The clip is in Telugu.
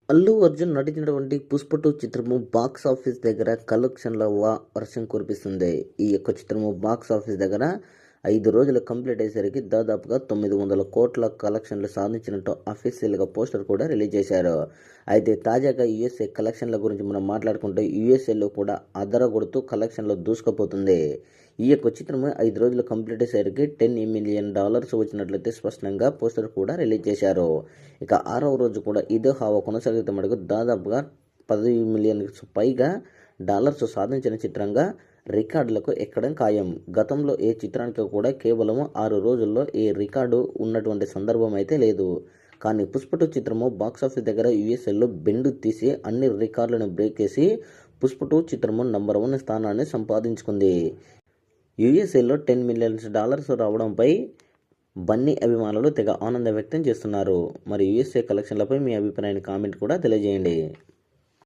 అల్లు అర్జున్ నటించినటువంటి 'పుష్ప 2' చిత్రము బాక్స్ ఆఫీస్ దగ్గర కలెక్షన్ల వర్షం కురిపిస్తుంది. ఈ యొక్క చిత్రము బాక్స్ ఆఫీస్ దగ్గర 5 రోజులు కంప్లీట్ అయ్యేసరికి దాదాపుగా 900 కోట్ల కలెక్షన్లు సాధించినట్టు అఫీషియల్గా పోస్టర్ కూడా రిలీజ్ చేశారు. అయితే తాజాగా యూఎస్ఏ కలెక్షన్ల గురించి మనం మాట్లాడుకుంటే యూఎస్ఏలో కూడా అదరగొడుతూ కలెక్షన్లో దూసుకుపోతుంది. ఈ యొక్క చిత్రము 5 రోజులు కంప్లీట్ అయ్యేసరికి $10 మిలియన్ వచ్చినట్లయితే స్పష్టంగా పోస్టర్ కూడా రిలీజ్ చేశారు. ఇక 6వ రోజు కూడా ఇదే హావా కొనసాగితే మటుకు దాదాపుగా $10 మిలియన్ పైగా సాధించిన చిత్రంగా రికార్డులకు ఎక్కడం ఖాయం. గతంలో ఏ చిత్రానికి కూడా కేవలం 6 రోజుల్లో ఈ రికార్డు ఉన్నటువంటి సందర్భం అయితే లేదు. కానీ 'పుష్ప 2' చిత్రము బాక్సాఫీస్ దగ్గర యూఎస్ఏలో బెండు తీసి అన్ని రికార్డులను బ్రేక్ చేసి 'పుష్ప 2' చిత్రము నంబర్ 1 స్థానాన్ని సంపాదించుకుంది. యూఎస్ఏలో $10 మిలియన్ రావడంపై బన్నీ అభిమానులు తెగ ఆనందం వ్యక్తం చేస్తున్నారు. మరి యూఎస్ఏ కలెక్షన్లపై మీ అభిప్రాయాన్ని కామెంట్ కూడా తెలియజేయండి.